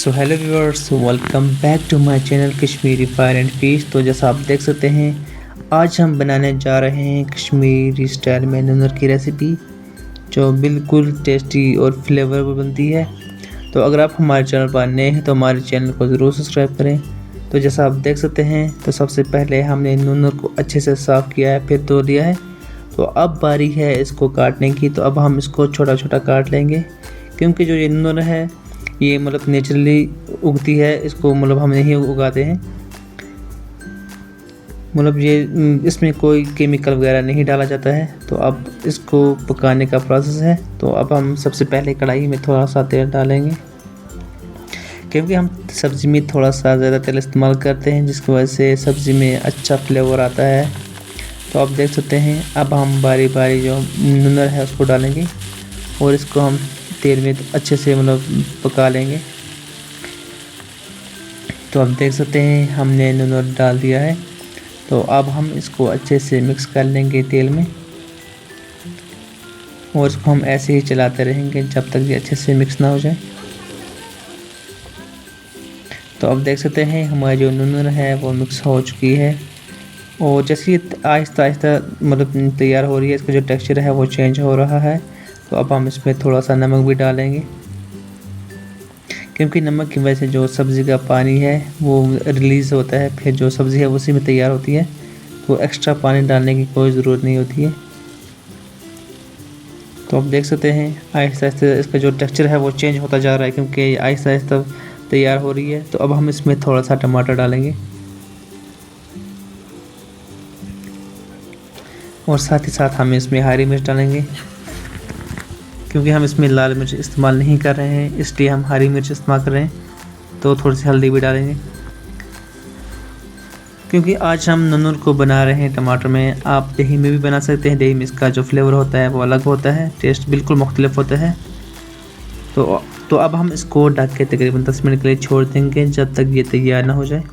So hello viewers, welcome back to my channel Kashmiri fire and fish. तो जैसा आप देख सकते हैं, आज हम बनाने जा रहे हैं कश्मीरी स्टाइल में नूनर की रेसिपी, जो बिल्कुल टेस्टी और फ्लेवरफुल बनती है। तो अगर आप हमारे चैनल पर नए हैं तो हमारे चैनल को ज़रूर सब्सक्राइब करें। तो जैसा आप देख सकते हैं, तो सबसे पहले हमने नूनर को अच्छे से साफ़ किया है, फिर धो लिया है। तो अब बारी है इसको काटने की। तो अब हम इसको छोटा छोटा काट लेंगे, क्योंकि जो ये नूनर है ये नेचुरली उगती है, इसको हम नहीं उगाते हैं। ये इसमें कोई केमिकल वगैरह नहीं डाला जाता है। तो अब इसको पकाने का प्रोसेस है। तो अब हम सबसे पहले कढ़ाई में थोड़ा सा तेल डालेंगे, क्योंकि हम सब्ज़ी में थोड़ा सा ज़्यादा तेल इस्तेमाल करते हैं, जिसकी वजह से सब्ज़ी में अच्छा फ्लेवर आता है। तो आप देख सकते हैं, अब हम बारी बारी जो नूनर है उसको डालेंगे और इसको हम तेल में अच्छे से पका लेंगे। तो आप देख सकते हैं, हमने नूनर डाल दिया है। तो अब हम इसको अच्छे से मिक्स कर लेंगे तेल में, और इसको हम ऐसे ही चलाते रहेंगे जब तक ये अच्छे से मिक्स ना हो जाए। तो अब देख सकते हैं, हमारी जो नूनर है वो मिक्स हो चुकी है, और जैसे ये आहिस्ता आहिस्ता तैयार हो रही है, इसका जो टेक्सचर है वो चेंज हो रहा है। तो अब हम इसमें थोड़ा सा नमक भी डालेंगे, क्योंकि नमक की वजह से जो सब्ज़ी का पानी है वो रिलीज़ होता है, फिर जो सब्ज़ी है उसी में तैयार होती है। तो एक्स्ट्रा पानी डालने की कोई ज़रूरत नहीं होती है। तो आप देख सकते हैं, आहिस्ता आहिस्ता इसका जो टेक्सचर है वो चेंज होता जा रहा है, क्योंकि आहिस्ता आहिस्ता तैयार हो रही है। तो अब हम इसमें थोड़ा सा टमाटर डालेंगे, और साथ ही साथ हम इसमें हरी मिर्च डालेंगे, क्योंकि हम इसमें लाल मिर्च इस्तेमाल नहीं कर रहे हैं, इसलिए हम हरी मिर्च इस्तेमाल कर रहे हैं। तो थोड़ी सी हल्दी भी डालेंगे, क्योंकि आज हम नूनर को बना रहे हैं टमाटर में। आप दही में भी बना सकते हैं, दही में इसका जो फ्लेवर होता है वो अलग होता है, टेस्ट बिल्कुल मुख्तलिफ होता है। तो अब हम इसको ढक के तकरीबन 10 मिनट के लिए छोड़ देंगे, जब तक ये तैयार ना हो जाए।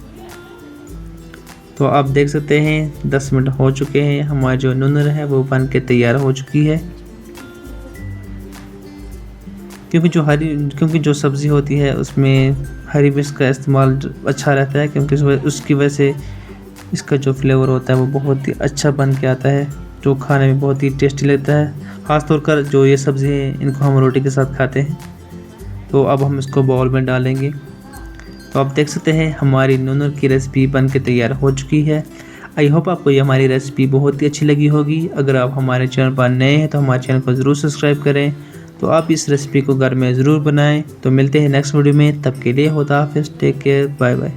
तो आप देख सकते हैं, 10 मिनट हो चुके हैं, हमारी जो नूनर है वो बन के तैयार हो चुकी है। क्योंकि जो सब्ज़ी होती है उसमें हरी मिर्च का इस्तेमाल अच्छा रहता है, क्योंकि उसकी वजह से इसका जो फ्लेवर होता है वो बहुत ही अच्छा बन के आता है, जो खाने में बहुत ही टेस्टी लगता है। ख़ास तौर पर जो ये सब्ज़ी है, इनको हम रोटी के साथ खाते हैं। तो अब हम इसको बाउल में डालेंगे। तो आप देख सकते हैं, हमारी नूनर की रेसिपी बन के तैयार हो चुकी है। आई होप आपको ये हमारी रेसिपी बहुत ही अच्छी लगी होगी। अगर आप हमारे चैनल पर नए हैं तो हमारे चैनल को ज़रूर सब्सक्राइब करें। तो आप इस रेसिपी को घर में ज़रूर बनाएं। तो मिलते हैं नेक्स्ट वीडियो में, तब के लिए खुदा हाफिज़, टेक केयर, बाय बाय।